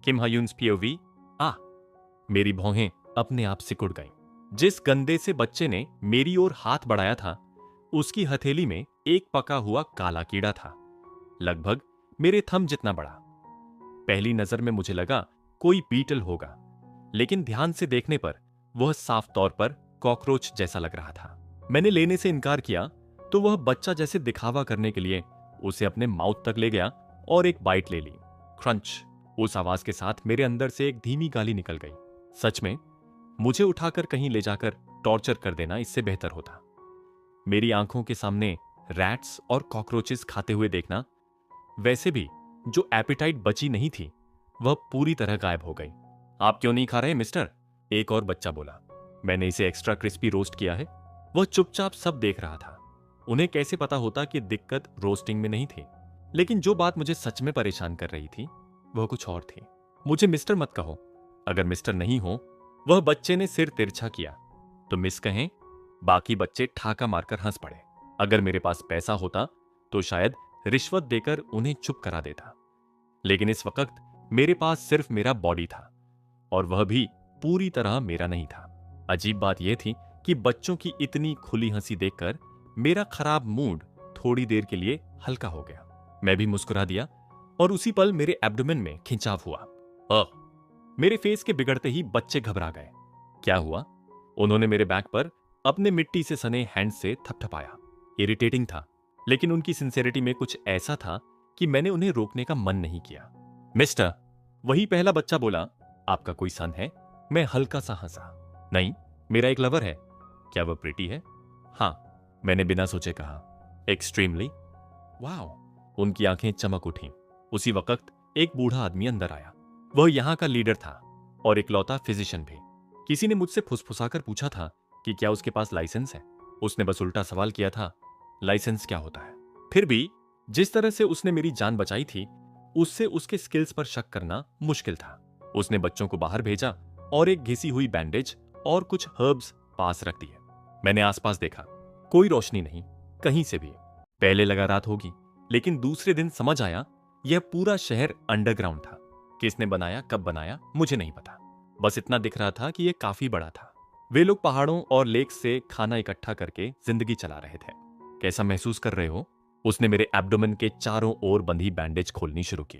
किम हयून्स POV. आ, मेरी भौहें अपने आप सिकुड़ गईं। जिस गंदे से बच्चे ने मेरी ओर हाथ बढ़ाया था, उसकी हथेली में एक पका हुआ काला कीड़ा था, लगभग मेरे थंब जितना बड़ा। पहली नजर में मुझे लगा कोई बीटल होगा, लेकिन ध्यान से देखने पर वह साफ तौर पर कॉकरोच जैसा लग रहा था। मैंने लेने से इनकार किया तो वह बच्चा जैसे दिखावा करने के लिए उसे अपने माउथ तक ले गया और एक बाइट ले ली। क्रंच। उस आवाज के साथ मेरे अंदर से एक धीमी गाली निकल गई। सच में मुझे उठाकर कहीं ले जाकर टॉर्चर कर देना इससे बेहतर होता। मेरी आंखों के सामने रैट्स और कॉकरोचेस खाते हुए देखना, वैसे भी जो एपिटाइट बची नहीं थी वह पूरी तरह गायब हो गई। आप क्यों नहीं खा रहे मिस्टर? एक और बच्चा बोला। मैंने इसे एक्स्ट्रा क्रिस्पी रोस्ट किया है। वह चुपचाप सब देख रहा था। उन्हें कैसे पता होता कि दिक्कत रोस्टिंग में नहीं थी, लेकिन जो बात मुझे सच में परेशान कर रही थी वह कुछ और थी। मुझे मिस्टर मत कहो। अगर मिस्टर नहीं हो, वह बच्चे ने सिर तिरछा किया, तो मिस कहें। बाकी बच्चे ठाका मारकर हंस पड़े। अगर मेरे पास पैसा होता तो शायद रिश्वत देकर उन्हें चुप करा देता, लेकिन इस वक्त मेरे पास सिर्फ मेरा बॉडी था, और वह भी पूरी तरह मेरा नहीं था। अजीब बात यह थी कि बच्चों की इतनी खुली हंसी देखकर मेरा खराब मूड थोड़ी देर के लिए हल्का हो गया। मैं भी मुस्कुरा दिया और उसी पल मेरे एब्डोमेन में खिंचाव हुआ। मेरे फेस के बिगड़ते ही बच्चे घबरा गए। क्या हुआ? उन्होंने मेरे बैक पर अपने मिट्टी से सने हैंड से थपथपाया। इरिटेटिंग था, लेकिन उनकी सिंसेरिटी में कुछ ऐसा था कि मैंने उन्हें रोकने का मन नहीं किया। मिस्टर, वही पहला बच्चा बोला, आपका कोई सन है? मैं हल्का सा हंसा। नहीं, मेरा एक लवर है। क्या वह प्रिटी है? हाँ, मैंने बिना सोचे कहा। एक्सट्रीमली। वाओ। उनकी आंखें चमक उठीं। उसी वक्त एक बूढ़ा आदमी अंदर आया। वह यहां का लीडर था और इकलौता फिजिशियन भी। किसी ने मुझसे फुसफुसाकर पूछा था कि क्या उसके पास लाइसेंस है। उसने बस उल्टा सवाल किया था, लाइसेंस क्या होता है? फिर भी जिस तरह से उसने मेरी जान बचाई थी, उससे उसके स्किल्स पर शक करना मुश्किल था। उसने बच्चों को बाहर भेजा और एक घिसी हुई बैंडेज और कुछ हर्ब्स पास रख दिए। मैंने आसपास देखा, कोई रोशनी नहीं कहीं से भी। पहले लगा रात होगी, लेकिन दूसरे दिन समझ आया यह पूरा शहर अंडरग्राउंड था। किसने बनाया, कब बनाया, मुझे नहीं पता। बस इतना दिख रहा था कि यह काफी बड़ा था। वे लोग पहाड़ों और लेक से खाना इकट्ठा करके जिंदगी चला रहे थे। कैसा महसूस कर रहे हो? उसने मेरे एब्डोमेन के चारों ओर बंधी बैंडेज खोलनी शुरू की।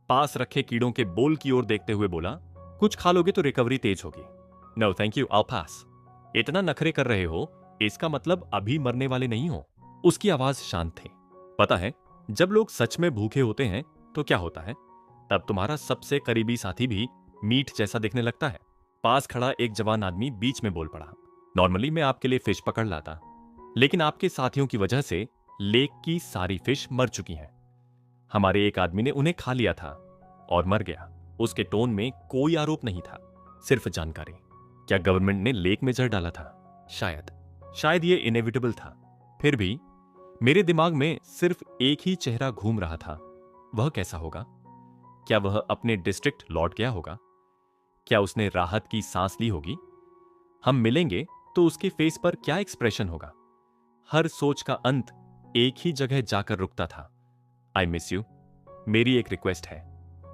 पास रखे कीड़ों के बोल की ओर देखते हुए बोला, कुछ खा लोगे तो रिकवरी तेज होगी। No thank you, I'll pass। इतना नखरे कर रहे हो, इसका मतलब अभी मरने वाले नहीं हो। उसकी आवाज शांत थी। पता है, जब लोग सच में भूखे होते हैं तो क्या होता है? तब तुम्हारा सबसे करीबी साथी भी मीट जैसा दिखने लगता है। पास खड़ा एक जवान आदमी बीच में बोल पड़ा, नॉर्मली मैं आपके लिए फिश पकड़ लाता, लेकिन आपके साथियों की वजह से लेक की सारी फिश मर चुकी हैं। हमारे एक आदमी ने उन्हें खा लिया था और मर गया। उसके टोन में कोई आरोप नहीं था, सिर्फ जानकारी। क्या गवर्नमेंट ने लेक में जहर डाला था? शायद ये इनएविटेबल था। फिर भी मेरे दिमाग में सिर्फ एक ही चेहरा घूम रहा था। वह कैसा होगा? क्या वह अपने डिस्ट्रिक्ट लौट गया होगा? क्या उसने राहत की सांस ली होगी? हम मिलेंगे तो उसके फेस पर क्या एक्सप्रेशन होगा? हर सोच का अंत एक ही जगह जाकर रुकता था। I miss you. मेरी एक रिक्वेस्ट है,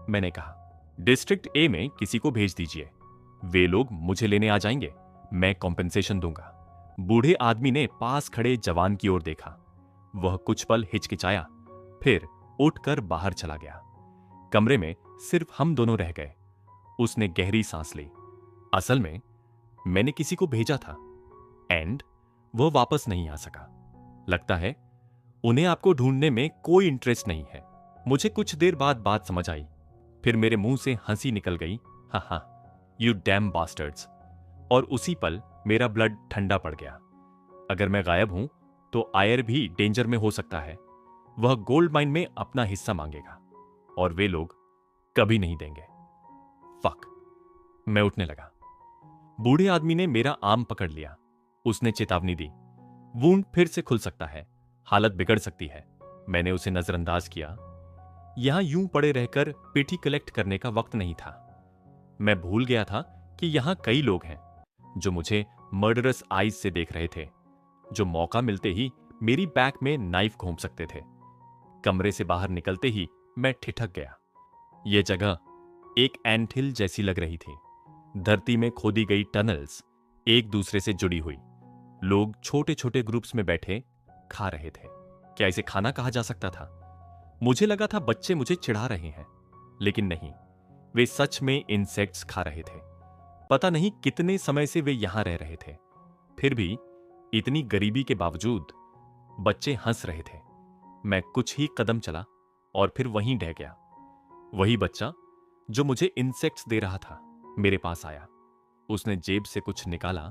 मैंने कहा। डिस्ट्रिक्ट ए में किसी को भेज दीजिए। वे लोग मुझे लेने आ जाएंगे, मैं कॉम्पेंसेशन दूंगा। बूढ़े आदमी ने पास खड़े जवान की ओर देखा। वह कुछ पल हिचकिचाया, फिर उठकर बाहर चला गया। कमरे में सिर्फ हम दोनों रह गए। उसने गहरी सांस ली। असल में मैंने किसी को भेजा था एंड वह वापस नहीं आ सका। लगता है उन्हें आपको ढूंढने में कोई इंटरेस्ट नहीं है। मुझे कुछ देर बाद बात समझ आई। फिर मेरे मुंह से हंसी निकल गई। हा, यू डैम बास्टर्ड्स। और उसी पल मेरा ब्लड ठंडा पड़ गया। अगर मैं गायब हूं तो आयर भी डेंजर में हो सकता है। वह गोल्ड माइन में अपना हिस्सा मांगेगा और वे लोग कभी नहीं देंगे। फक। मैं उठने लगा। बूढ़े आदमी ने मेरा आर्म पकड़ लिया। उसने चेतावनी दी, वुंड फिर से खुल सकता है, हालत बिगड़ सकती है। मैंने उसे नजरअंदाज किया। यहां यूं पड़े रहकर पिटी कलेक्ट करने का वक्त नहीं था। मैं भूल गया था कि यहां कई लोग हैं जो मुझे मर्डरस आईज से देख रहे थे, जो मौका मिलते ही मेरी बैक में नाइफ घोंप सकते थे। कमरे से बाहर निकलते ही मैं ठिठक गया। यह जगह एक एंटहिल जैसी लग रही थी। धरती में खोदी गई टनल्स एक दूसरे से जुड़ी हुई। लोग छोटे छोटे ग्रुप्स में बैठे खा रहे थे। क्या इसे खाना कहा जा सकता था? मुझे लगा था बच्चे मुझे चिढ़ा रहे हैं, लेकिन नहीं, वे सच में इंसेक्ट्स खा रहे थे। पता नहीं कितने समय से वे यहां रह रहे थे, फिर भी इतनी गरीबी के बावजूद बच्चे हंस रहे थे। मैं कुछ ही कदम चला और फिर वहीं ढह गया। वही बच्चा जो मुझे इंसेक्ट्स दे रहा था मेरे पास आया। उसने जेब से कुछ निकाला,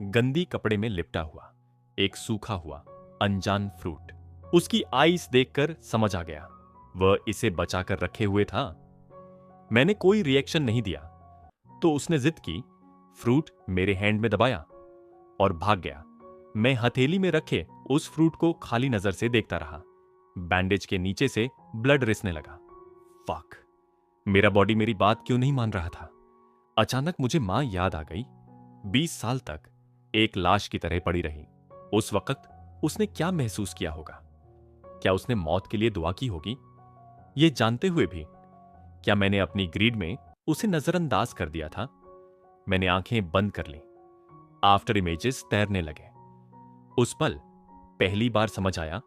गंदी कपड़े में लिपटा हुआ एक सूखा हुआ अनजान फ्रूट। उसकी आईज देखकर समझ आ गया वह इसे बचाकर रखे हुए था। मैंने कोई रिएक्शन नहीं दिया तो उसने जिद की, फ्रूट मेरे हैंड में दबाया और भाग गया। मैं हथेली में रखे उस फ्रूट को खाली नजर से देखता रहा। बैंडेज के नीचे से ब्लड रिसने लगा। फक, मेरा बॉडी मेरी बात क्यों नहीं मान रहा था? अचानक मुझे मां याद आ गई। 20 साल तक एक लाश की तरह पड़ी रही। उस वक्त उसने क्या महसूस किया होगा? क्या उसने मौत के लिए दुआ की होगी? यह जानते हुए भी क्या मैंने अपनी ग्रीड में उसे नजरअंदाज कर दिया था? मैंने आंखें बंद कर ली। आफ्टर इमेजेस तैरने लगे। उस पल पहली बार समझ आया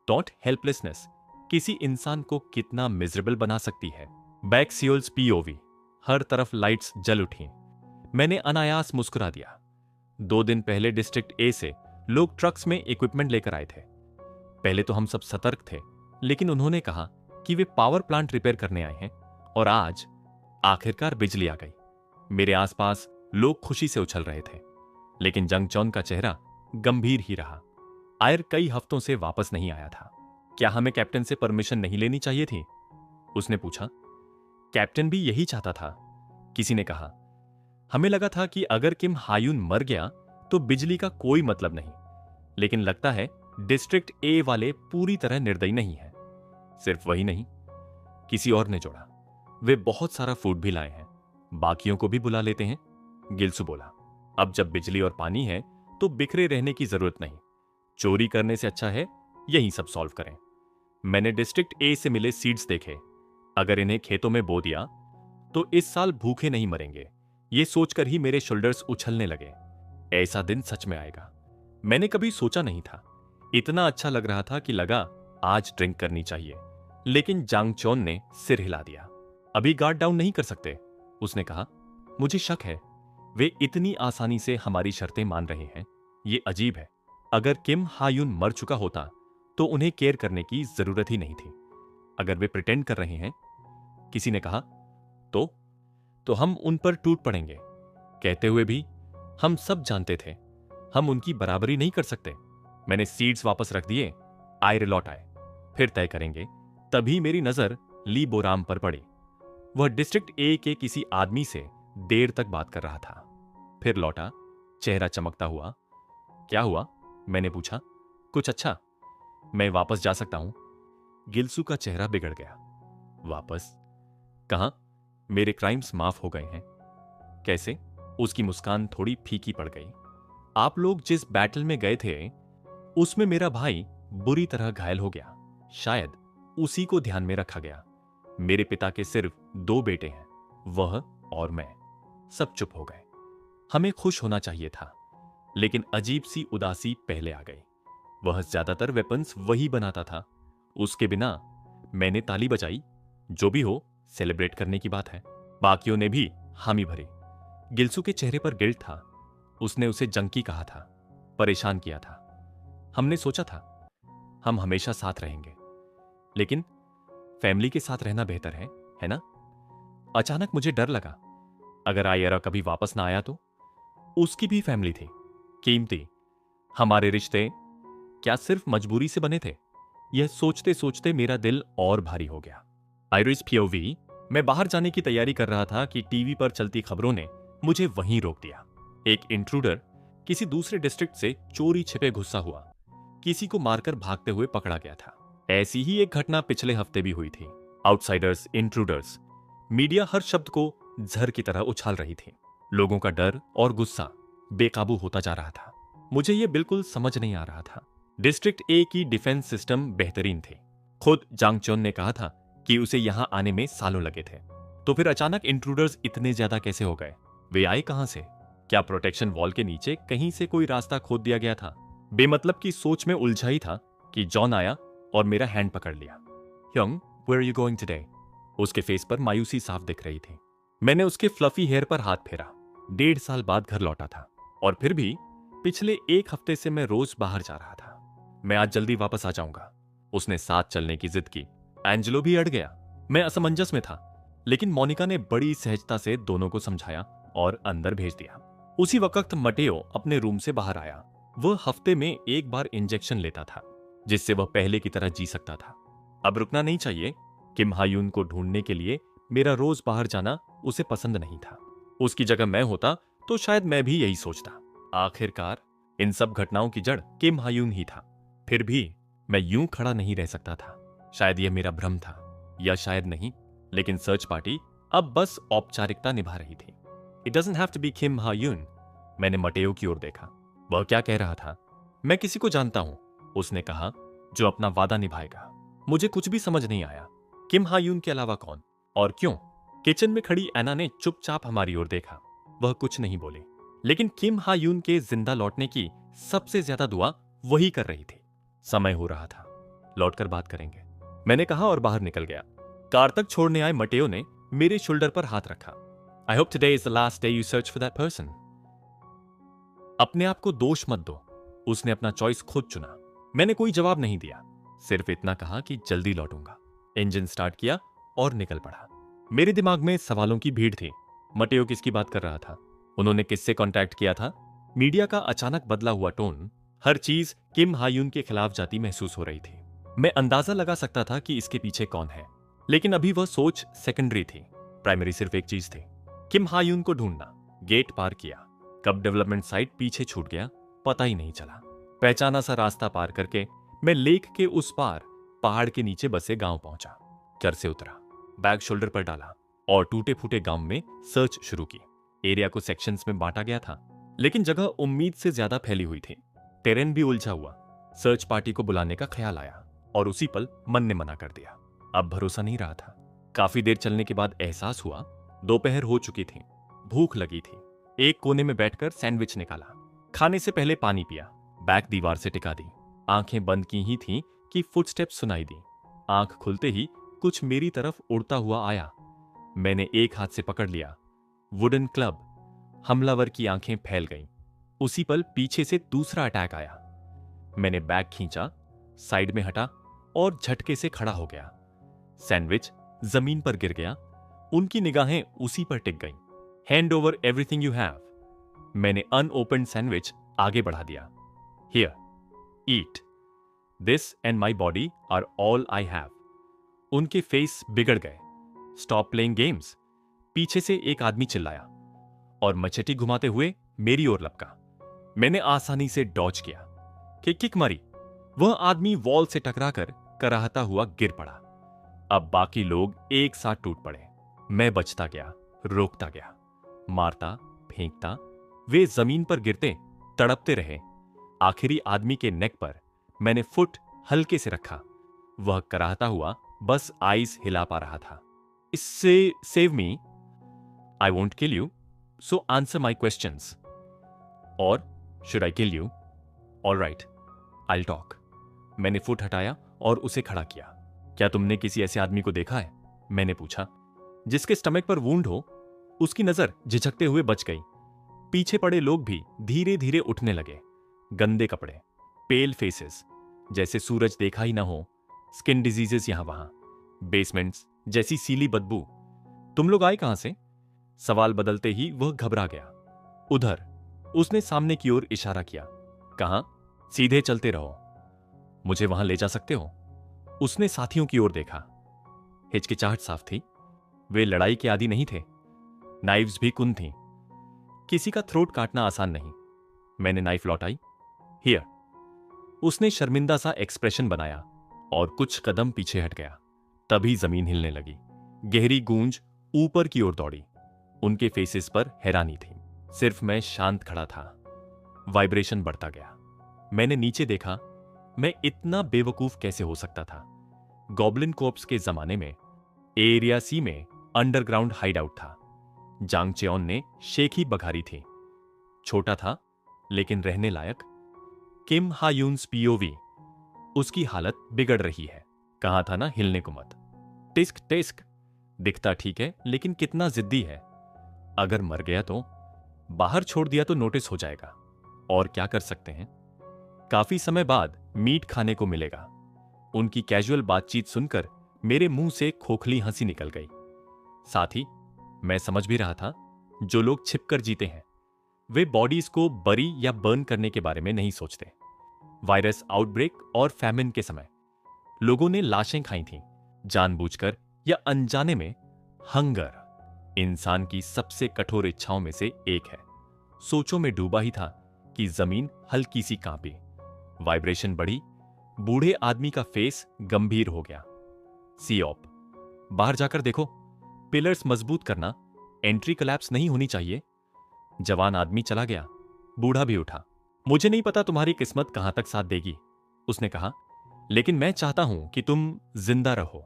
डॉट हेल्पलेसनेस किसी इंसान को कितना मिजरेबल बना सकती है। बैक्सियोल्स पीओवी, हर तरफ लाइट्स जल उठी। मैंने अनायास मुस्कुरा दिया। 2 दिन पहले डिस्ट्रिक्ट ए से लोग ट्रक्स में इक्विपमेंट लेकर आए थे। पहले तो हम सब सतर्क थे, लेकिन उन्होंने कहा कि वे पावर प्लांट रिपेयर करने आए हैं और आज आखिरकार बिजली आ गई। मेरे आसपास लोग खुशी से उछल रहे थे, लेकिन जंगचौन का चेहरा गंभीर ही रहा। आयर कई हफ्तों से वापस नहीं आया था। क्या हमें कैप्टन से परमिशन नहीं लेनी चाहिए थी? उसने पूछा। कैप्टन भी यही चाहता था, किसी ने कहा। हमें लगा था कि अगर किम हायून मर गया तो बिजली का कोई मतलब नहीं, लेकिन लगता है डिस्ट्रिक्ट ए वाले पूरी तरह निर्दयी नहीं है। सिर्फ वही नहीं, किसी और ने जोड़ा, वे बहुत सारा फूड भी लाए हैं, बाकियों को भी बुला लेते हैं। गिल्सू बोला, अब जब बिजली और पानी है तो बिखरे रहने की जरूरत नहीं। चोरी करने से अच्छा है यही सब सॉल्व करें। मैंने डिस्ट्रिक्ट ए से मिले सीड्स देखे। अगर इन्हें खेतों में बो दिया तो इस साल भूखे नहीं मरेंगे। ये सोचकर ही मेरे शोल्डर्स उछलने लगे। ऐसा दिन सच में आएगा, मैंने कभी सोचा नहीं था। इतना अच्छा लग रहा था कि लगा आज ड्रिंक करनी चाहिए, लेकिन जांगचौन ने सिर हिला दिया। अभी गार्ड डाउन नहीं कर सकते, उसने कहा। मुझे शक है वे इतनी आसानी से हमारी शर्तें मान रहे हैं। ये अजीब है। अगर किम हायून मर चुका होता तो उन्हें केयर करने की जरूरत ही नहीं थी। अगर वे प्रिटेंड कर रहे हैं, किसी ने कहा, तो हम उन पर टूट पड़ेंगे। कहते हुए भी हम सब जानते थे हम उनकी बराबरी नहीं कर सकते। मैंने सीड्स वापस रख दिए। आयर लौट आए, फिर तय करेंगे। तभी मेरी नजर ली बोराम पर पड़ी। वह डिस्ट्रिक्ट ए के किसी आदमी से देर तक बात कर रहा था, फिर लौटा, चेहरा चमकता हुआ। क्या हुआ? मैंने पूछा। कुछ अच्छा? मैं वापस जा सकता हूं? गिल्सू का चेहरा बिगड़ गया। वापस? कहां? मेरे क्राइम्स माफ हो गए हैं। कैसे? उसकी मुस्कान थोड़ी फीकी पड़ गई। आप लोग जिस बैटल में गए थे उसमें मेरा भाई बुरी तरह घायल हो गया। शायद उसी को ध्यान में रखा गया। मेरे पिता के सिर्फ 2 बेटे हैं, वह और मैं। सब चुप हो गए। हमें खुश होना चाहिए था, लेकिन अजीब सी उदासी पहले आ गई। वह ज्यादातर वेपन्स वही बनाता था। उसके बिना मैंने ताली बजाई। जो भी हो, सेलिब्रेट करने की बात है। बाकियों ने भी हामी भरी। गिल्सू के चेहरे पर गिल्ट था। उसने उसे जंकी कहा था, परेशान किया था। हमने सोचा था हम हमेशा साथ रहेंगे, लेकिन फैमिली के साथ रहना बेहतर है ना? अचानक मुझे डर लगा, अगर आयरा कभी वापस ना आया तो? उसकी भी फैमिली थी, कीमती। हमारे रिश्ते क्या सिर्फ मजबूरी से बने थे? यह सोचते सोचते मेरा दिल और भारी हो गया। आयरिस पीओवी, मैं बाहर जाने की तैयारी कर रहा था कि टीवी पर चलती खबरों ने मुझे वहीं रोक दिया। एक इंट्रूडर किसी दूसरे डिस्ट्रिक्ट से चोरी छिपे घुसा हुआ किसी को मारकर भागते हुए पकड़ा गया था। ऐसी ही एक घटना पिछले हफ्ते भी हुई थी। आउटसाइडर्स, इंट्रूडर्स, मीडिया हर शब्द को जहर की तरह उछाल रही थी। लोगों का डर और गुस्सा बेकाबू होता जा रहा था। मुझे यह बिल्कुल समझ नहीं आ रहा था। डिस्ट्रिक्ट ए की डिफेंस सिस्टम बेहतरीन थी। खुद जांगचौन ने कहा था कि उसे यहां आने में सालों लगे थे। तो फिर अचानक इंट्रूडर्स इतने ज्यादा कैसे हो गए? वे आए कहां से? क्या प्रोटेक्शन वॉल के नीचे कहीं से कोई रास्ता खोद दिया गया था? बेमतलब की सोच में उलझा ही था कि जॉन आया और मेरा हैंड पकड़ लिया। Young, where are you going today? उसके फेस पर मायूसी साफ दिख रही थी। मैंने उसके फ्लफी हेयर पर हाथ फेरा। 1.5 साल बाद घर लौटा था और फिर भी पिछले 1 हफ्ते से मैं रोज बाहर जा रहा था। मैं आज जल्दी वापस आ जाऊंगा। उसने साथ चलने की जिद की। एंजेलो भी अड़ गया। मैं असमंजस में था, लेकिन मोनिका ने बड़ी सहजता से दोनों को समझाया और अंदर भेज दिया। उसी वक्त मटेओ अपने रूम से बाहर आया। वह हफ्ते में 1 बार इंजेक्शन लेता था, जिससे वह पहले की तरह जी सकता था। अब रुकना नहीं चाहिए। किम हायून को ढूंढने के लिए मेरा रोज बाहर जाना उसे पसंद नहीं था। उसकी जगह मैं होता तो शायद मैं भी यही सोचता। आखिरकार इन सब घटनाओं की जड़ किम हायून ही था। फिर भी मैं यूं खड़ा नहीं रह सकता था। शायद यह मेरा भ्रम था, या शायद नहीं, लेकिन सर्च पार्टी अब बस औपचारिकता निभा रही थी। It doesn't have to be Kim Hyun. मैंने मटेओ की ओर देखा। वह क्या कह रहा था? मैं किसी को जानता हूं, उसने कहा, जो अपना वादा निभाएगा। मुझे कुछ भी समझ नहीं आया। किम हायून के अलावा कौन और क्यों? किचन में खड़ी एना ने चुपचाप हमारी ओर देखा। वह कुछ नहीं बोली, लेकिन किम हायून के जिंदा लौटने की सबसे ज्यादा दुआ वही कर रही थी। समय हो रहा था। लौटकर बात करेंगे, मैंने कहा और बाहर निकल गया। कार तक छोड़ने आए मटेओ ने मेरे शोल्डर पर हाथ रखा। I hope today is the last day you search for that person. अपने आप को दोष मत दो। उसने अपना चॉइस खुद चुना। मैंने कोई जवाब नहीं दिया, सिर्फ इतना कहा कि जल्दी लौटूंगा। इंजन स्टार्ट किया और निकल पड़ा। मेरे दिमाग में सवालों की भीड़ थी। मटेओ किसकी बात कर रहा था? उन्होंने किससे कांटेक्ट किया था? मीडिया का अचानक बदला हुआ टोन, हर चीज किम हायून के खिलाफ जाती महसूस हो रही थी। मैं अंदाजा लगा सकता था कि इसके पीछे कौन है, लेकिन अभी वह सोच सेकेंडरी थी। प्राइमरी सिर्फ एक चीज थी, किम हायून को ढूंढना। गेट पार किया। कब डेवलपमेंट साइट पीछे छूट गया पता ही नहीं चला। पहचाना सा रास्ता पार करके मैं लेक के उस पार पहाड़ के नीचे बसे गांव पहुंचा। चर से उतरा, बैग शोल्डर पर डाला और टूटे फूटे गांव में सर्च शुरू की। एरिया को सेक्शंस में बांटा गया था, लेकिन जगह उम्मीद से ज्यादा फैली हुई थी। टेरेन भी उलझा हुआ। सर्च पार्टी को बुलाने का ख्याल आया और उसी पल मन ने मना कर दिया। अब भरोसा नहीं रहा था। काफी देर चलने के बाद एहसास हुआ दोपहर हो चुकी थी। भूख लगी थी। एक कोने में बैठकर सैंडविच निकाला। खाने से पहले पानी पिया। बैग दीवार से टिका दी। आंखें बंद की ही थीं कि फुटस्टेप्स सुनाई दी। आंख खुलते ही कुछ मेरी तरफ उड़ता हुआ आया। मैंने एक हाथ से पकड़ लिया। Wooden club. हमलावर की आंखें फैल गईं। उसी पल पीछे से दूसरा अटैक आया। मैंने बैग खींचा, साइड में हटा और झटके से खड़ा हो गया। सैंडविच जमीन पर गिर गया। उनकी निगाहें उसी पर टिक गईं। Hand over everything you have. मैंने अनओपन्ड सैंडविच आगे बढ़ा दिया। Here, eat. This and my body are all I have. उनके फेस बिगड़ गए। Stop playing games. पीछे से एक आदमी चिल्लाया और मचेटी घुमाते हुए मेरी ओर लपका। मैंने आसानी से डॉज किया कि किक मारी। वह आदमी वॉल से टकराकर कराहता हुआ गिर पड़ा। अब बाकी लोग एक साथ टूट पड़े। मैं बचता गया, रोकता गया, मारता, फेंकता। वे जमीन पर गिरते, तड़पते रहे। आखिरी आदमी के नेक पर मैंने फुट हल्के से रखा। वह कराहता हुआ बस आइज हिला पा रहा था। इससे save me. I won't kill you, so answer my questions. और should I kill you? All right, I talk. मैंने फुट हटाया और उसे खड़ा किया। क्या तुमने किसी ऐसे आदमी को देखा है? मैंने पूछा। जिसके स्टमक पर वूंड हो। उसकी नजर झिझकते हुए बच गई। पीछे पड़े लोग भी धीरे धीरे उठने लगे। गंदे कपड़े, पेल फेसेस, जैसे सूरज देखा ही ना हो। स्किन डिजीजेस यहां वहां। बेसमेंट्स जैसी सीली बदबू। तुम लोग आए कहां से? सवाल बदलते ही वह घबरा गया। उधर। उसने सामने की ओर इशारा किया। कहां? सीधे चलते रहो। मुझे वहां ले जा सकते हो? उसने साथियों की ओर देखा। हिचकिचाहट साफ थी। वे लड़ाई के आदी नहीं थे। नाइफ्स भी कुन थीं। किसी का थ्रोट काटना आसान नहीं। मैंने नाइफ लौटाई। हियर। उसने शर्मिंदा सा एक्सप्रेशन बनाया और कुछ कदम पीछे हट गया। तभी जमीन हिलने लगी। गहरी गूंज ऊपर की ओर दौड़ी। उनके फेसेस पर हैरानी थी। सिर्फ मैं शांत खड़ा था। वाइब्रेशन बढ़ता गया। मैंने नीचे देखा। मैं इतना बेवकूफ कैसे हो सकता था? गॉब्लिन कॉर्प्स के जमाने में एरिया सी में अंडरग्राउंड हाइडआउट था। जांग चेओन ने शेखी बघारी थी। छोटा था लेकिन रहने लायक। किम हायून्स पीओवी, उसकी हालत बिगड़ रही है। कहा था ना हिलने को मत। टिस्क टिस्क, दिखता ठीक है लेकिन कितना जिद्दी है। अगर मर गया तो, बाहर छोड़ दिया तो नोटिस हो जाएगा। और क्या कर सकते हैं। काफी समय बाद मीट खाने को मिलेगा। उनकी कैजुअल बातचीत सुनकर मेरे मुंह से खोखली हंसी निकल गई। साथ ही मैं समझ भी रहा था, जो लोग छिपकर जीते हैं वे बॉडीज को बरी या बर्न करने के बारे में नहीं सोचते। वायरस आउटब्रेक और फैमिन के समय लोगों ने लाशें खाई थीं, जानबूझकर या अनजाने में। हंगर इंसान की सबसे कठोर इच्छाओं में से एक है। सोचों में डूबा ही था कि जमीन हल्की सी कांपी, वाइब्रेशन बढ़ी, बूढ़े आदमी का फेस गंभीर हो गया। सीओप, बाहर जाकर देखो, पिलर्स मजबूत करना, एंट्री कोलैप्स नहीं होनी चाहिए। जवान आदमी चला गया, बूढ़ा भी उठा। मुझे नहीं पता तुम्हारी किस्मत कहां तक साथ देगी, उसने कहा, लेकिन मैं चाहता हूं कि तुम जिंदा रहो।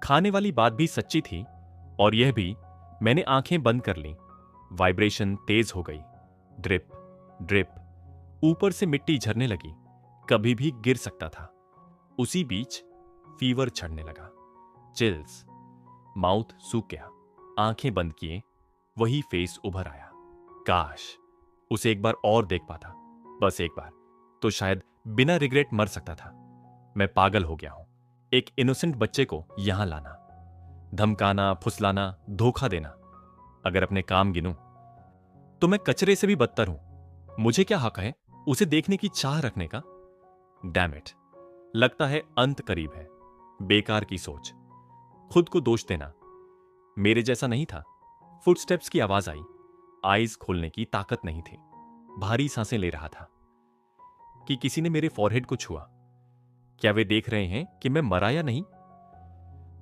खाने वाली बात भी सच्ची थी और यह भी। मैंने आंखें बंद कर लीं। वाइब्रेशन तेज हो गई। ड्रिप ड्रिप, ऊपर से मिट्टी झरने लगी। कभी भी गिर सकता था। उसी बीच फीवर चढ़ने लगा। चिल्स, माउथ सूख गया। आंखें बंद किए, वही फेस उभर आया। काश उसे एक बार और देख पाता, बस एक बार, तो शायद बिना रिग्रेट मर सकता था। मैं पागल हो गया हूं, एक इनोसेंट बच्चे को यहां लाना, धमकाना, फुसलाना, धोखा देना। अगर अपने काम गिनूं तो मैं कचरे से भी बदतर हूं। मुझे क्या हक है उसे देखने की चाह रखने का। डैम इट, लगता है अंत करीब है। बेकार की सोच, खुद को दोष देना। मेरे जैसा नहीं था। फुटस्टेप्स की आवाज आई। आईज खोलने की ताकत नहीं थी। भारी सांसें ले रहा था कि किसी ने मेरे फॉरहेड को छुआ। क्या वे देख रहे हैं कि मैं मरा या नहीं।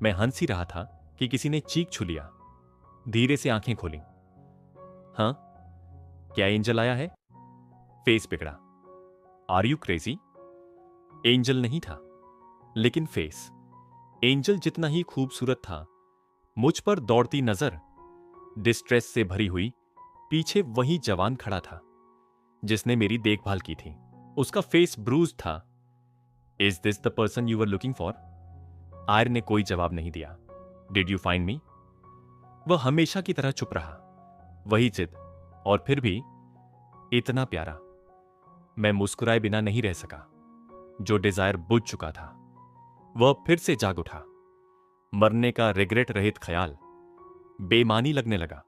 मैं हंस ही रहा था कि किसी ने चीख छू लिया। धीरे से आंखें खोली। हां, क्या एंजल आया है। फेस बिगड़ा। Are you crazy. एंजल नहीं था, लेकिन फेस एंजल जितना ही खूबसूरत था। मुझ पर दौड़ती नजर, डिस्ट्रेस से भरी हुई। पीछे वही जवान खड़ा था जिसने मेरी देखभाल की थी। उसका फेस ब्रूज था। Is this the person you were looking for. आयर ने कोई जवाब नहीं दिया। Did you find me. वह हमेशा की तरह चुप रहा। वही जिद, और फिर भी इतना प्यारा। मैं मुस्कुराए बिना नहीं रह सका। जो डिजायर बुझ चुका था वह फिर से जाग उठा। मरने का रिग्रेट रहित ख्याल बेमानी लगने लगा।